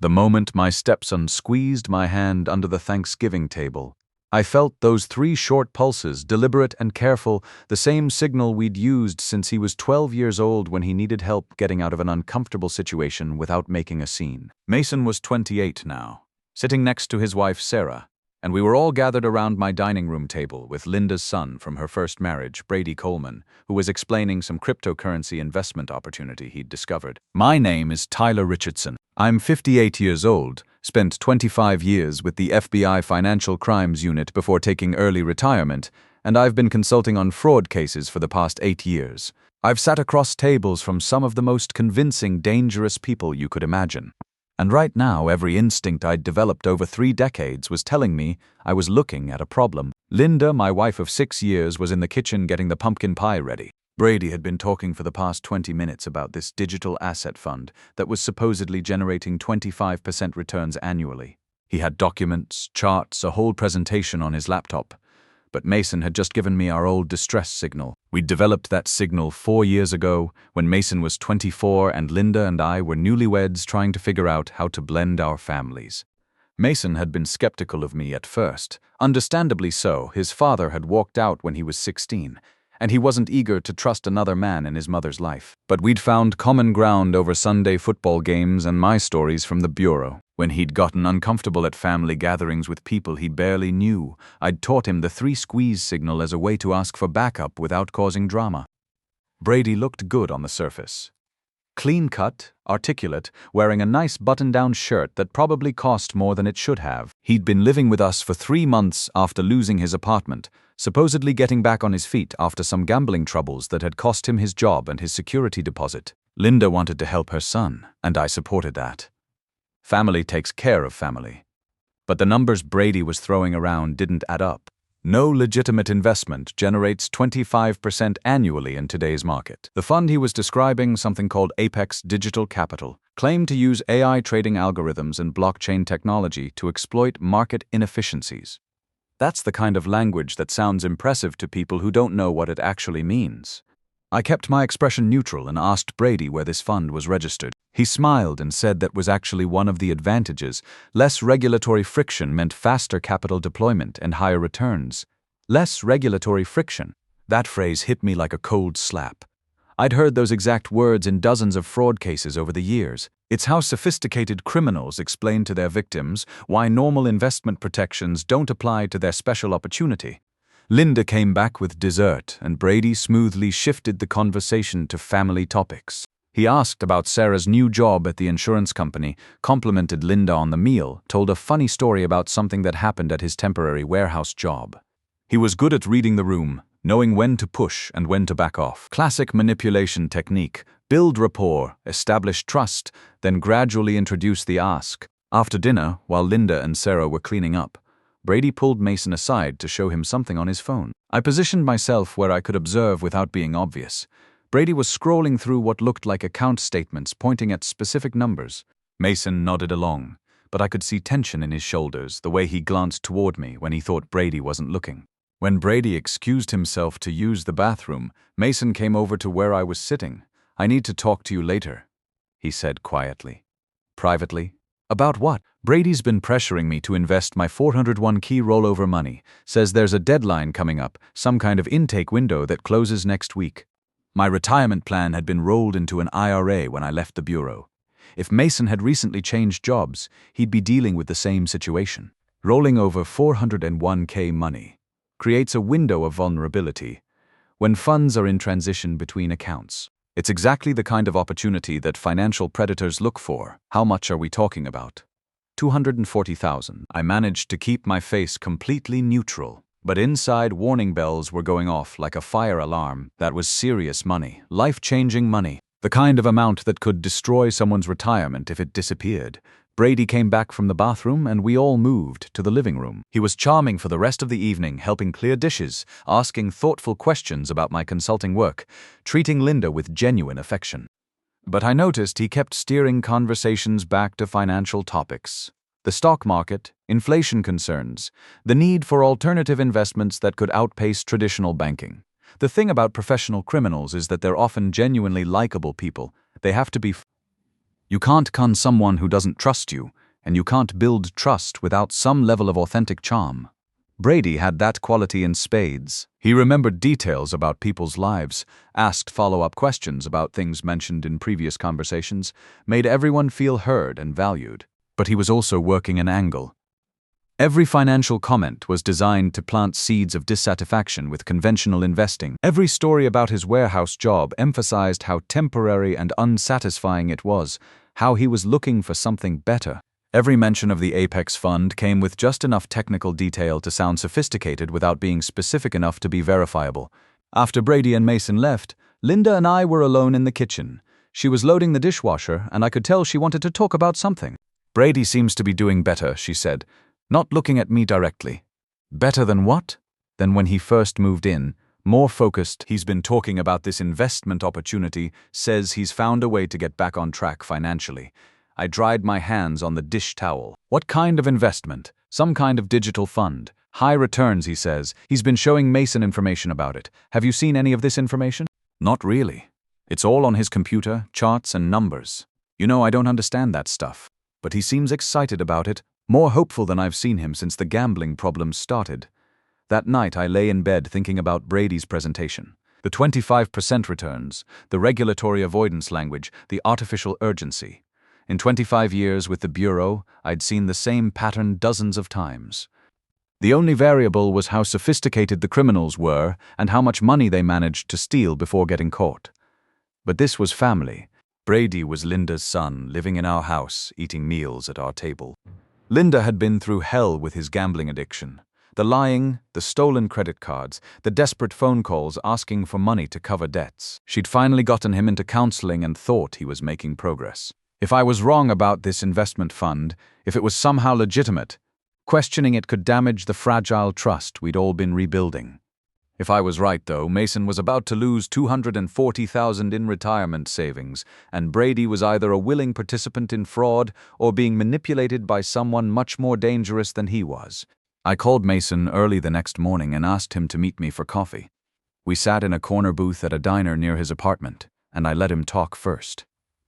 The moment my stepson squeezed my hand under the Thanksgiving table, I felt those 3 short pulses, deliberate and careful, the same signal we'd used since he was 12 years old when he needed help getting out of an uncomfortable situation without making a scene. Mason was 28 now, sitting next to his wife Sarah, and we were all gathered around my dining room table with Linda's son from her first marriage, Brady Coleman, who was explaining some cryptocurrency investment opportunity he'd discovered. My name is Tyler Richardson. I'm 58 years old, spent 25 years with the FBI Financial Crimes Unit before taking early retirement, and I've been consulting on fraud cases for the past 8 years. I've sat across tables from some of the most convincing, dangerous people you could imagine. And right now, every instinct I'd developed over 3 decades was telling me I was looking at a problem. Linda, my wife of 6 years, was in the kitchen getting the pumpkin pie ready. Brady had been talking for the past 20 minutes about this digital asset fund that was supposedly generating 25% returns annually. He had documents, charts, a whole presentation on his laptop. But Mason had just given me our old distress signal. We'd developed that signal 4 years ago when Mason was 24 and Linda and I were newlyweds trying to figure out how to blend our families. Mason had been skeptical of me at first. Understandably so, his father had walked out when he was 16. And he wasn't eager to trust another man in his mother's life. But we'd found common ground over Sunday football games and my stories from the bureau. When he'd gotten uncomfortable at family gatherings with people he barely knew, I'd taught him the 3 squeeze signal as a way to ask for backup without causing drama. Brady looked good on the surface. Clean-cut, articulate, wearing a nice button-down shirt that probably cost more than it should have. He'd been living with us for 3 months after losing his apartment, supposedly getting back on his feet after some gambling troubles that had cost him his job and his security deposit. Linda wanted to help her son, and I supported that. Family takes care of family. But the numbers Brady was throwing around didn't add up. No legitimate investment generates 25% annually in today's market. The fund he was describing, something called Apex Digital Capital, claimed to use AI trading algorithms and blockchain technology to exploit market inefficiencies. That's the kind of language that sounds impressive to people who don't know what it actually means. I kept my expression neutral and asked Brady where this fund was registered. He smiled and said that was actually one of the advantages. Less regulatory friction meant faster capital deployment and higher returns. Less regulatory friction. That phrase hit me like a cold slap. I'd heard those exact words in dozens of fraud cases over the years. It's how sophisticated criminals explain to their victims why normal investment protections don't apply to their special opportunity. Linda came back with dessert, and Brady smoothly shifted the conversation to family topics. He asked about Sarah's new job at the insurance company, complimented Linda on the meal, told a funny story about something that happened at his temporary warehouse job. He was good at reading the room, knowing when to push and when to back off. Classic manipulation technique: build rapport, establish trust, then gradually introduce the ask. After dinner, while Linda and Sarah were cleaning up, Brady pulled Mason aside to show him something on his phone. I positioned myself where I could observe without being obvious. Brady was scrolling through what looked like account statements pointing at specific numbers. Mason nodded along, but I could see tension in his shoulders the way he glanced toward me when he thought Brady wasn't looking. When Brady excused himself to use the bathroom, Mason came over to where I was sitting. "I need to talk to you later," he said quietly. "Privately?" "About what?" "Brady's been pressuring me to invest my 401k rollover money. Says there's a deadline coming up, some kind of intake window that closes next week. My retirement plan had been rolled into an IRA when I left the bureau. If Mason had recently changed jobs, he'd be dealing with the same situation. Rolling over 401k money creates a window of vulnerability when funds are in transition between accounts. It's exactly the kind of opportunity that financial predators look for. How much are we talking about? 240,000. I managed to keep my face completely neutral, but inside warning bells were going off like a fire alarm. That was serious money, life-changing money, the kind of amount that could destroy someone's retirement if it disappeared. Brady came back from the bathroom and we all moved to the living room. He was charming for the rest of the evening, helping clear dishes, asking thoughtful questions about my consulting work, treating Linda with genuine affection. But I noticed he kept steering conversations back to financial topics. The stock market, inflation concerns, the need for alternative investments that could outpace traditional banking. The thing about professional criminals is that they're often genuinely likable people. They have to be You can't con someone who doesn't trust you, and you can't build trust without some level of authentic charm. Brady had that quality in spades. He remembered details about people's lives, asked follow-up questions about things mentioned in previous conversations, made everyone feel heard and valued. But he was also working an angle. Every financial comment was designed to plant seeds of dissatisfaction with conventional investing. Every story about his warehouse job emphasized how temporary and unsatisfying it was, how he was looking for something better. Every mention of the Apex Fund came with just enough technical detail to sound sophisticated without being specific enough to be verifiable. After Brady and Mason left, Linda and I were alone in the kitchen. She was loading the dishwasher, and I could tell she wanted to talk about something. "Brady seems to be doing better," she said, not looking at me directly. "Better than what?" "Than when he first moved in. More focused. He's been talking about this investment opportunity, says he's found a way to get back on track financially." I dried my hands on the dish towel. "What kind of investment?" "Some kind of digital fund. High returns, he says. He's been showing Mason information about it. Have you seen any of this information?" "Not really. It's all on his computer, charts and numbers. You know, I don't understand that stuff. But he seems excited about it, more hopeful than I've seen him since the gambling problems started." That night I lay in bed thinking about Brady's presentation. The 25% returns, the regulatory avoidance language, the artificial urgency. In 25 years with the Bureau, I'd seen the same pattern dozens of times. The only variable was how sophisticated the criminals were and how much money they managed to steal before getting caught. But this was family. Brady was Linda's son, living in our house, eating meals at our table. Linda had been through hell with his gambling addiction. The lying, the stolen credit cards, the desperate phone calls asking for money to cover debts. She'd finally gotten him into counseling and thought he was making progress. If I was wrong about this investment fund, if it was somehow legitimate, questioning it could damage the fragile trust we'd all been rebuilding. If I was right, though, Mason was about to lose $240,000 in retirement savings, and Brady was either a willing participant in fraud or being manipulated by someone much more dangerous than he was. I called Mason early the next morning and asked him to meet me for coffee. We sat in a corner booth at a diner near his apartment, and I let him talk first.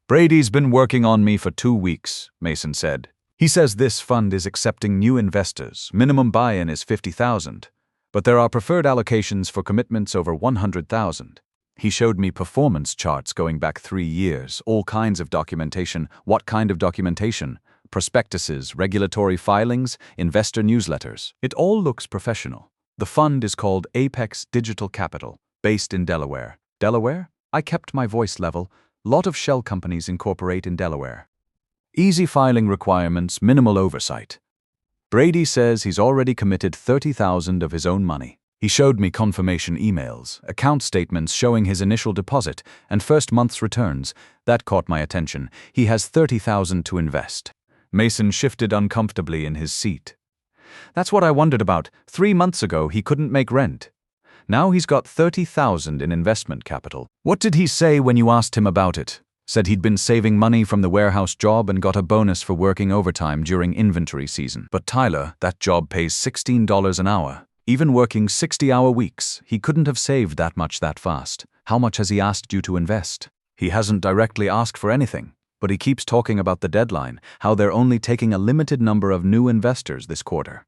"Brady's been working on me for 2 weeks, Mason said. He says this fund is accepting new investors. Minimum buy-in is $50,000, but there are preferred allocations for commitments over $100,000. He showed me performance charts going back 3 years, all kinds of documentation. What kind of documentation? Prospectuses, regulatory filings, investor newsletters. It all looks professional. The fund is called Apex Digital Capital, based in Delaware." "Delaware?" I kept my voice level. Lot of shell companies incorporate in Delaware. "Easy filing requirements, minimal oversight." Brady says he's already committed $30,000 of his own money. He showed me confirmation emails, account statements showing his initial deposit, and first month's returns. That caught my attention. He has $30,000 to invest. Mason shifted uncomfortably in his seat. "That's what I wondered about. 3 months ago, he couldn't make rent. Now he's got $30,000 in investment capital." "What did he say when you asked him about it?" "Said he'd been saving money from the warehouse job and got a bonus for working overtime during inventory season." "But Tyler, that job pays $16 an hour. Even working 60-hour weeks, he couldn't have saved that much that fast. How much has he asked you to invest?" "He hasn't directly asked for anything, but he keeps talking about the deadline, how they're only taking a limited number of new investors this quarter.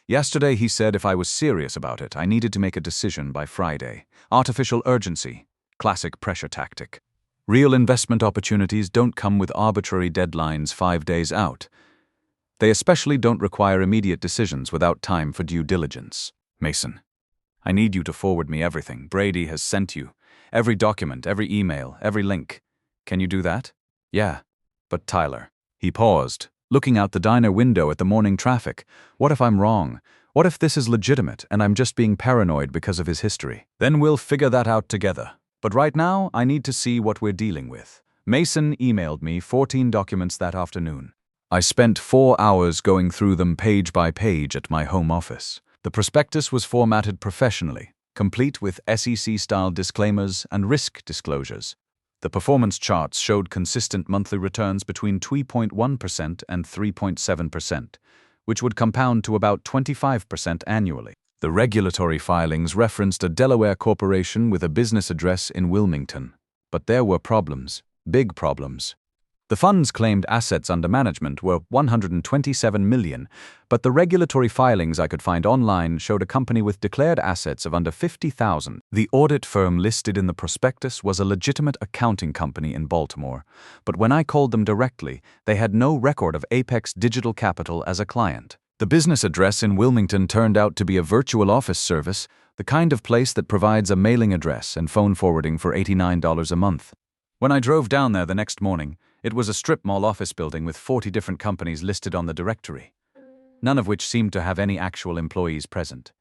Yesterday he said if I was serious about it, I needed to make a decision by Friday. Artificial urgency. Classic pressure tactic. Real investment opportunities don't come with arbitrary deadlines 5 days out. They especially don't require immediate decisions without time for due diligence." "Mason, I need you to forward me everything Brady has sent you. Every document, every email, every link. Can you do that?" "Yeah. But Tyler." He paused, looking out the diner window at the morning traffic. "What if I'm wrong? What if this is legitimate and I'm just being paranoid because of his history?" "Then we'll figure that out together. But right now, I need to see what we're dealing with." Mason emailed me 14 documents that afternoon. I spent 4 hours going through them page by page at my home office. The prospectus was formatted professionally, complete with SEC-style disclaimers and risk disclosures. The performance charts showed consistent monthly returns between 2.1% and 3.7%, which would compound to about 25% annually. The regulatory filings referenced a Delaware corporation with a business address in Wilmington. But there were problems, big problems. The fund's claimed assets under management were $127 million, but the regulatory filings I could find online showed a company with declared assets of under $50,000. The audit firm listed in the prospectus was a legitimate accounting company in Baltimore, but when I called them directly, they had no record of Apex Digital Capital as a client. The business address in Wilmington turned out to be a virtual office service, the kind of place that provides a mailing address and phone forwarding for $89 a month. When I drove down there the next morning, it was a strip mall office building with 40 different companies listed on the directory, none of which seemed to have any actual employees present.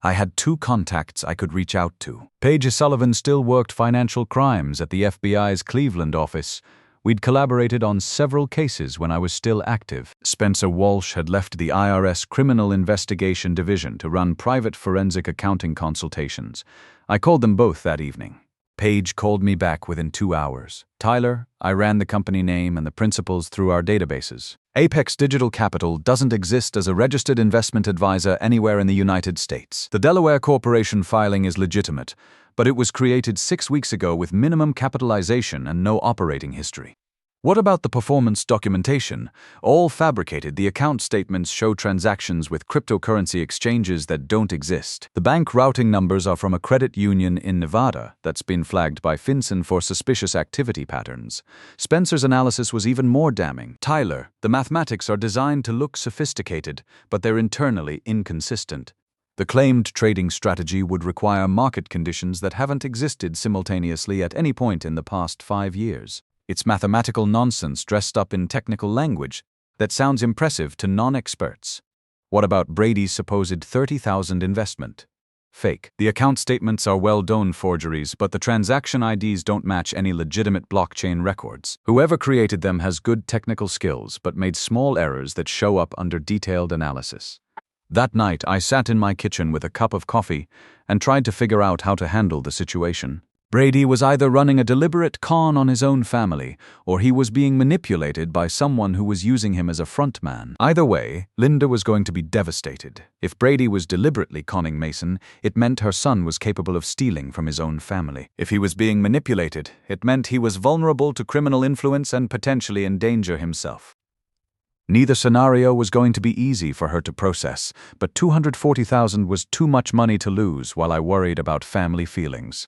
I had 2 contacts I could reach out to. Paige Sullivan still worked financial crimes at the FBI's Cleveland office. We'd collaborated on several cases when I was still active. Spencer Walsh had left the IRS Criminal Investigation Division to run private forensic accounting consultations. I called them both that evening. Paige called me back within 2 hours. Tyler, I ran the company name and the principals through our databases. Apex Digital Capital doesn't exist as a registered investment advisor anywhere in the United States. The Delaware Corporation filing is legitimate, but it was created 6 weeks ago with minimum capitalization and no operating history. What about the performance documentation? All fabricated. The account statements show transactions with cryptocurrency exchanges that don't exist. The bank routing numbers are from a credit union in Nevada that's been flagged by FinCEN for suspicious activity patterns. Spencer's analysis was even more damning. Tyler, the mathematics are designed to look sophisticated, but they're internally inconsistent. The claimed trading strategy would require market conditions that haven't existed simultaneously at any point in the past 5 years. It's mathematical nonsense dressed up in technical language that sounds impressive to non-experts. What about Brady's supposed $30,000 investment? Fake. The account statements are well-known forgeries, but the transaction IDs don't match any legitimate blockchain records. Whoever created them has good technical skills, but made small errors that show up under detailed analysis. That night, I sat in my kitchen with a cup of coffee and tried to figure out how to handle the situation. Brady was either running a deliberate con on his own family, or he was being manipulated by someone who was using him as a frontman. Either way, Linda was going to be devastated. If Brady was deliberately conning Mason, it meant her son was capable of stealing from his own family. If he was being manipulated, it meant he was vulnerable to criminal influence and potentially endanger himself. Neither scenario was going to be easy for her to process, but $240,000 was too much money to lose while I worried about family feelings.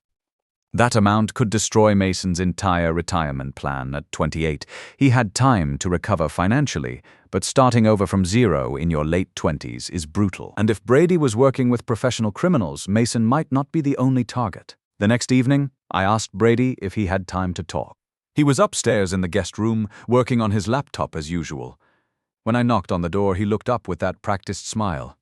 That amount could destroy Mason's entire retirement plan at 28. He had time to recover financially, but starting over from zero in your late 20s is brutal. And if Brady was working with professional criminals, Mason might not be the only target. The next evening, I asked Brady if he had time to talk. He was upstairs in the guest room, working on his laptop as usual. When I knocked on the door, he looked up with that practiced smile.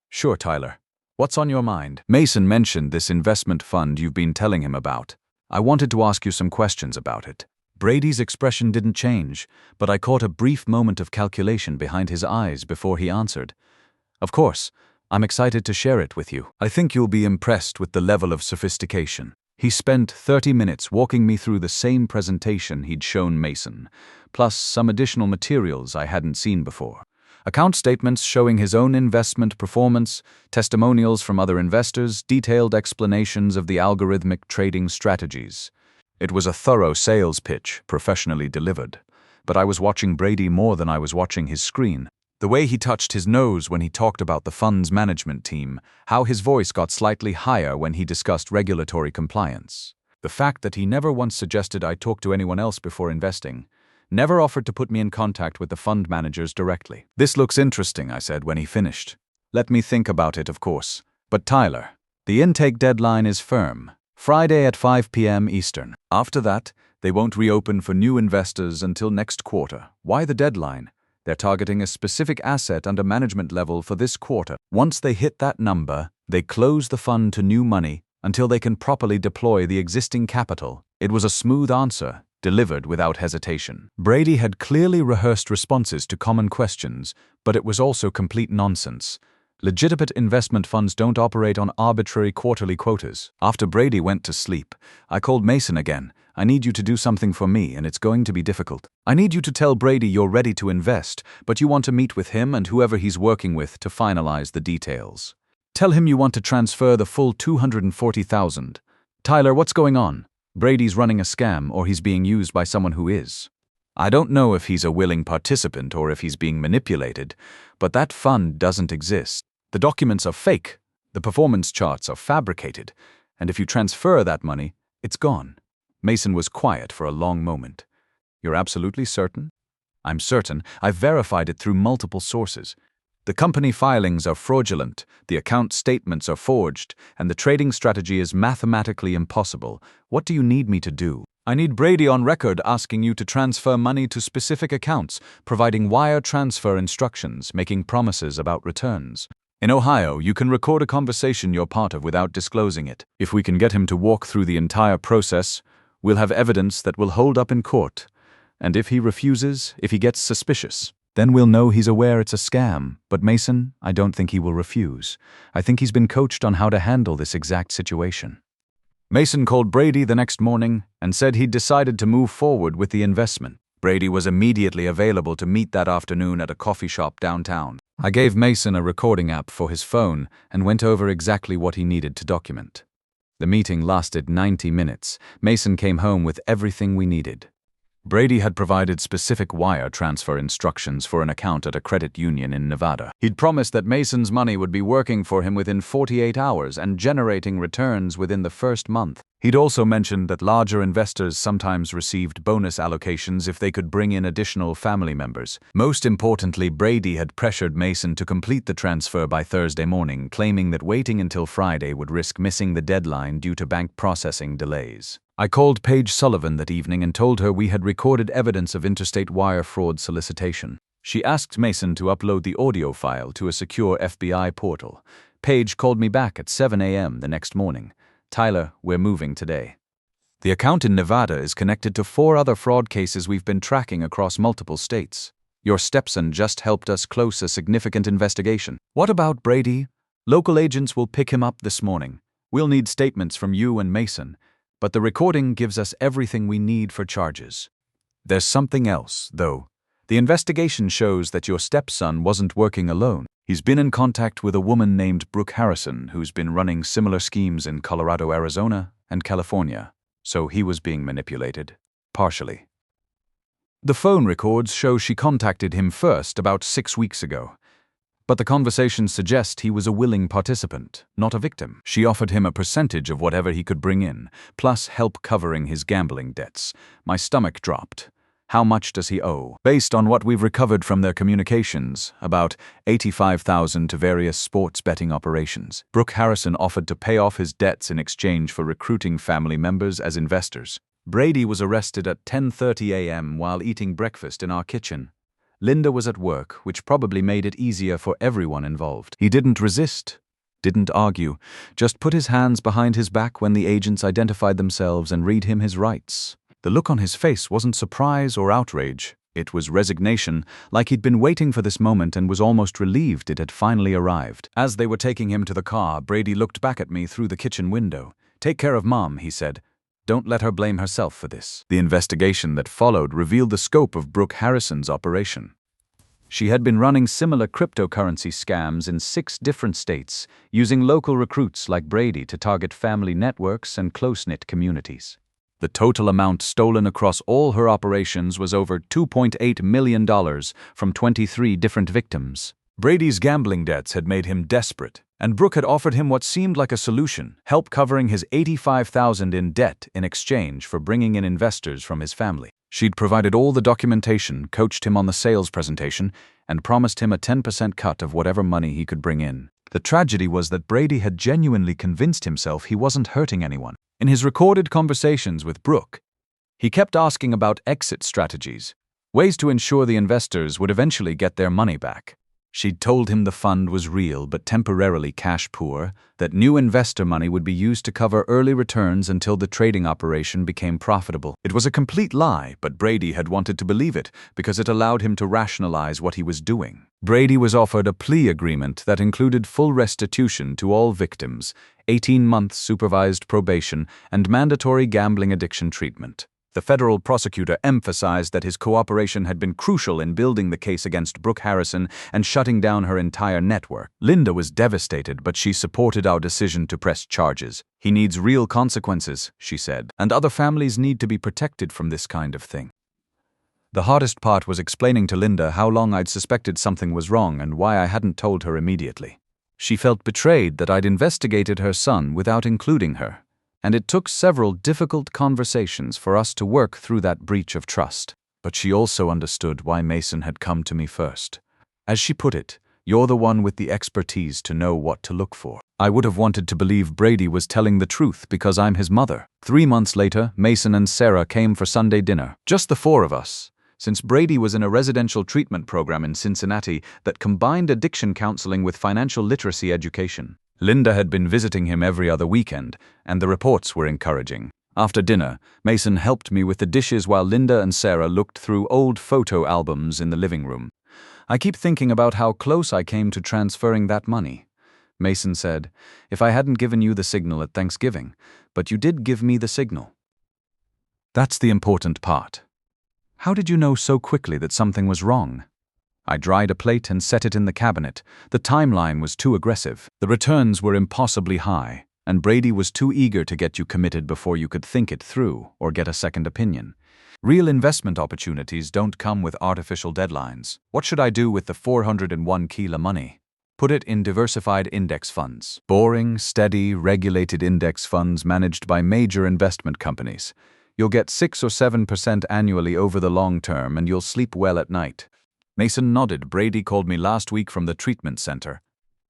"Sure, Tyler. What's on your mind?" "Mason mentioned this investment fund you've been telling him about. I wanted to ask you some questions about it." Brady's expression didn't change, but I caught a brief moment of calculation behind his eyes before he answered. "Of course, I'm excited to share it with you. I think you'll be impressed with the level of sophistication." He spent 30 minutes walking me through the same presentation he'd shown Mason, plus some additional materials I hadn't seen before. Account statements showing his own investment performance, testimonials from other investors, detailed explanations of the algorithmic trading strategies. It was a thorough sales pitch, professionally delivered. But I was watching Brady more than I was watching his screen. The way he touched his nose when he talked about the fund's management team, how his voice got slightly higher when he discussed regulatory compliance. The fact that he never once suggested I talk to anyone else before investing, never offered to put me in contact with the fund managers directly. "This looks interesting," I said when he finished. "Let me think about it, of course. But Tyler, the intake deadline is firm. Friday at 5 p.m. Eastern. After that, they won't reopen for new investors until next quarter. Why the deadline? They're targeting a specific asset under management level for this quarter. Once they hit that number, they close the fund to new money until they can properly deploy the existing capital." It was a smooth answer, delivered without hesitation. Brady had clearly rehearsed responses to common questions, but it was also complete nonsense. Legitimate investment funds don't operate on arbitrary quarterly quotas. After Brady went to sleep, I called Mason again. "I need you to do something for me, and it's going to be difficult. I need you to tell Brady you're ready to invest, but you want to meet with him and whoever he's working with to finalize the details. Tell him you want to transfer the full $240,000. Tyler, what's going on? Brady's running a scam, or he's being used by someone who is." I don't know if he's a willing participant or if he's being manipulated, but that fund doesn't exist. The documents are fake, the performance charts are fabricated, and if you transfer that money, it's gone. Mason was quiet for a long moment. You're absolutely certain? I'm certain. I've verified it through multiple sources. The company filings are fraudulent, the account statements are forged, and the trading strategy is mathematically impossible. What do you need me to do? I need Brady on record asking you to transfer money to specific accounts, providing wire transfer instructions, making promises about returns. In Ohio, you can record a conversation you're part of without disclosing it. If we can get him to walk through the entire process, we'll have evidence that will hold up in court. And if he refuses, if he gets suspicious, then we'll know he's aware it's a scam. But Mason, I don't think he will refuse. I think he's been coached on how to handle this exact situation. Mason called Brady the next morning and said he'd decided to move forward with the investment. Brady was immediately available to meet that afternoon at a coffee shop downtown. I gave Mason a recording app for his phone and went over exactly what he needed to document. The meeting lasted 90 minutes. Mason came home with everything we needed. Brady had provided specific wire transfer instructions for an account at a credit union in Nevada. He'd promised that Mason's money would be working for him within 48 hours and generating returns within the first month. He'd also mentioned that larger investors sometimes received bonus allocations if they could bring in additional family members. Most importantly, Brady had pressured Mason to complete the transfer by Thursday morning, claiming that waiting until Friday would risk missing the deadline due to bank processing delays. I called Paige Sullivan that evening and told her we had recorded evidence of interstate wire fraud solicitation. She asked Mason to upload the audio file to a secure FBI portal. Paige called me back at 7 a.m. the next morning. Tyler, we're moving today. The account in Nevada is connected to 4 other fraud cases we've been tracking across multiple states. Your Stepson just helped us close a significant investigation. What about Brady? Local agents will pick him up this morning. We'll need statements from you and Mason. But the recording gives us everything we need for charges. There's something else, though. The investigation shows that your stepson wasn't working alone. He's been in contact with a woman named Brooke Harrison who's been running similar schemes in Colorado, Arizona, and California. So he was being manipulated. Partially. The phone records show she contacted him first about 6 weeks ago. But the conversations suggest he was a willing participant, not a victim. She offered him a percentage of whatever he could bring in, plus help covering his gambling debts. My stomach dropped. How much does he owe? Based on what we've recovered from their communications, about $85,000 to various sports betting operations. Brooke Harrison offered to pay off his debts in exchange for recruiting family members as investors. Brady was arrested at 10:30 a.m. while eating breakfast in our kitchen. Linda was at work, which probably made it easier for everyone involved. He didn't resist, didn't argue, just put his hands behind his back when the agents identified themselves and read him his rights. The look on his face wasn't surprise or outrage. It was resignation, like he'd been waiting for this moment and was almost relieved it had finally arrived. As they were taking him to the car, Brady looked back at me through the kitchen window. "Take care of Mom," he said. "Don't let her blame herself for this." The investigation that followed revealed the scope of Brooke Harrison's operation. She had been running similar cryptocurrency scams in 6 different states, using local recruits like Brady to target family networks and close-knit communities. The total amount stolen across all her operations was over $2.8 million from 23 different victims. Brady's gambling debts had made him desperate, and Brooke had offered him what seemed like a solution, help covering his $85,000 in debt in exchange for bringing in investors from his family. She'd provided all the documentation, coached him on the sales presentation, and promised him a 10% cut of whatever money he could bring in. The tragedy was that Brady had genuinely convinced himself he wasn't hurting anyone. In his recorded conversations with Brooke, he kept asking about exit strategies, ways to ensure the investors would eventually get their money back. She'd told him the fund was real but temporarily cash poor, that new investor money would be used to cover early returns until the trading operation became profitable. It was a complete lie, but Brady had wanted to believe it because it allowed him to rationalize what he was doing. Brady was offered a plea agreement that included full restitution to all victims, 18 months supervised probation, and mandatory gambling addiction treatment. The federal prosecutor emphasized that his cooperation had been crucial in building the case against Brooke Harrison and shutting down her entire network. Linda was devastated, but she supported our decision to press charges. "He needs real consequences," she said, "and other families need to be protected from this kind of thing." The hardest part was explaining to Linda how long I'd suspected something was wrong and why I hadn't told her immediately. She felt betrayed that I'd investigated her son without including her, and it took several difficult conversations for us to work through that breach of trust. But she also understood why Mason had come to me first. As she put it, "You're the one with the expertise to know what to look for." I would have wanted to believe Brady was telling the truth because I'm his mother. 3 months later, Mason and Sarah came for Sunday dinner. Just the four of us, since Brady was in a residential treatment program in Cincinnati that combined addiction counseling with financial literacy education. Linda had been visiting him every other weekend, and the reports were encouraging. After dinner, Mason helped me with the dishes while Linda and Sarah looked through old photo albums in the living room. "I keep thinking about how close I came to transferring that money," Mason said. "If I hadn't given you the signal at Thanksgiving, but you did give me the signal." That's the important part. How did you know so quickly that something was wrong? I dried a plate and set it in the cabinet. The timeline was too aggressive. The returns were impossibly high, and Brady was too eager to get you committed before you could think it through or get a second opinion. Real investment opportunities don't come with artificial deadlines. What should I do with the 401 kilo money? Put it in diversified index funds. Boring, steady, regulated index funds managed by major investment companies. You'll get 6 or 7% annually over the long term, and you'll sleep well at night. Mason nodded. Brady called me last week from the treatment center.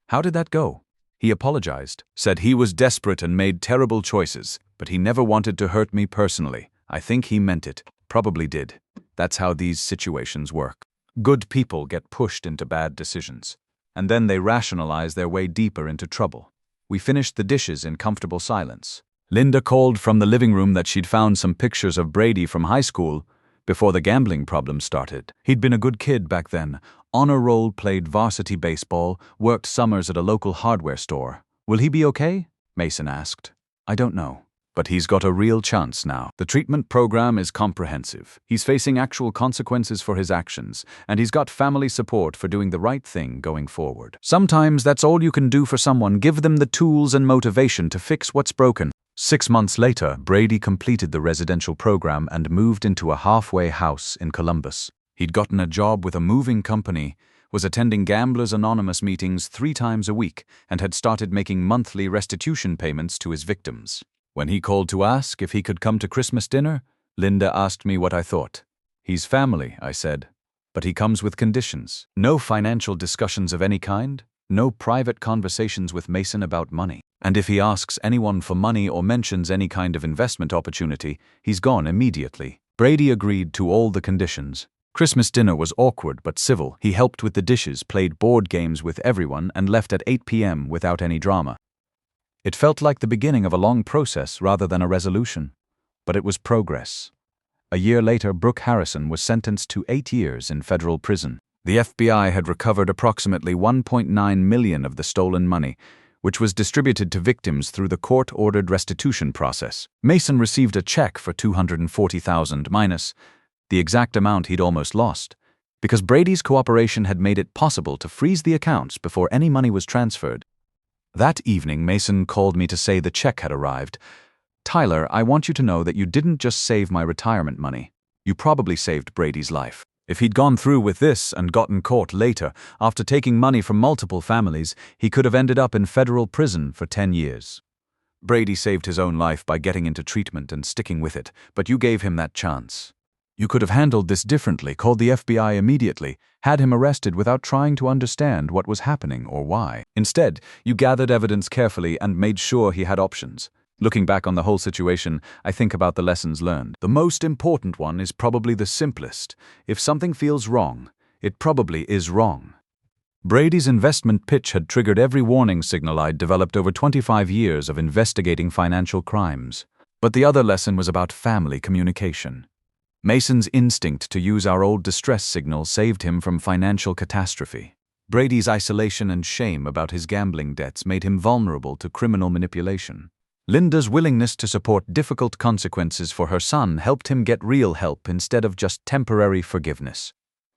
How did that go? He apologized, said he was desperate and made terrible choices, but he never wanted to hurt me personally. I think he meant it. Probably did. That's how these situations work. Good people get pushed into bad decisions, and then they rationalize their way deeper into trouble. We finished the dishes in comfortable silence. Linda called from the living room that she'd found some pictures of Brady from high school before the gambling problem started. He'd been a good kid back then. Honor roll, played varsity baseball, worked summers at a local hardware store. Will he be okay? Mason asked. I don't know. But he's got a real chance now. The treatment program is comprehensive. He's facing actual consequences for his actions, and he's got family support for doing the right thing going forward. Sometimes that's all you can do for someone. Give them the tools and motivation to fix what's broken. 6 months later, Brady completed the residential program and moved into a halfway house in Columbus. He'd gotten a job with a moving company, was attending Gamblers Anonymous meetings 3 times a week, and had started making monthly restitution payments to his victims. When he called to ask if he could come to Christmas dinner, Linda asked me what I thought. He's family, I said, but he comes with conditions. No financial discussions of any kind, no private conversations with Mason about money. And if he asks anyone for money or mentions any kind of investment opportunity, he's gone immediately. Brady agreed to all the conditions. Christmas dinner was awkward but civil. He helped with the dishes, played board games with everyone, and left at 8 p.m. without any drama. It felt like the beginning of a long process rather than a resolution. But it was progress. A year later, Brooke Harrison was sentenced to 8 years in federal prison. The FBI had recovered approximately $1.9 million of the stolen money, which was distributed to victims through the court-ordered restitution process. Mason received a check for $240,000 minus the exact amount he'd almost lost, because Brady's cooperation had made it possible to freeze the accounts before any money was transferred. That evening, Mason called me to say the check had arrived. Tyler, I want you to know that you didn't just save my retirement money. You probably saved Brady's life. If he'd gone through with this and gotten caught later, after taking money from multiple families, he could have ended up in federal prison for 10 years. Brady saved his own life by getting into treatment and sticking with it, but you gave him that chance. You could have handled this differently, called the FBI immediately, had him arrested without trying to understand what was happening or why. Instead, you gathered evidence carefully and made sure he had options. Looking back on the whole situation, I think about the lessons learned. The most important one is probably the simplest. If something feels wrong, it probably is wrong. Brady's investment pitch had triggered every warning signal I'd developed over 25 years of investigating financial crimes. But the other lesson was about family communication. Mason's instinct to use our old distress signal saved him from financial catastrophe. Brady's isolation and shame about his gambling debts made him vulnerable to criminal manipulation. Linda's willingness to support difficult consequences for her son helped him get real help instead of just temporary forgiveness.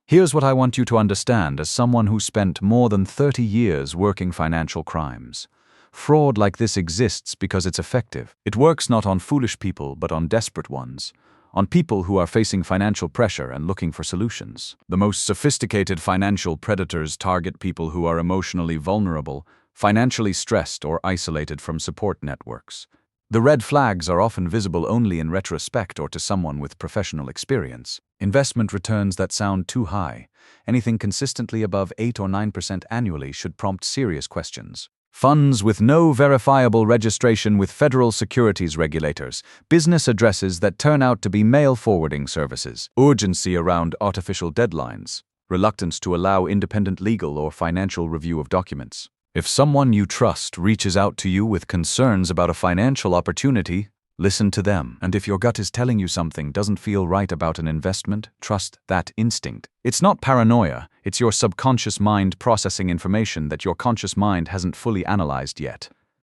Here's what I want you to understand as someone who spent more than 30 years working financial crimes. Fraud like this exists because it's effective. It works not on foolish people but on desperate ones. on people who are facing financial pressure and looking for solutions. The most sophisticated financial predators target people who are emotionally vulnerable, financially stressed, or isolated from support networks. The red flags are often visible only in retrospect or to someone with professional experience. Investment returns that sound too high, anything consistently above 8 or 9% annually, should prompt serious questions. Funds with no verifiable registration with federal securities regulators, business addresses that turn out to be mail forwarding services, urgency around artificial deadlines, reluctance to allow independent legal or financial review of documents. If someone you trust reaches out to you with concerns about a financial opportunity, listen to them. And if your gut is telling you something doesn't feel right about an investment, trust that instinct. It's not paranoia, it's your subconscious mind processing information that your conscious mind hasn't fully analyzed yet.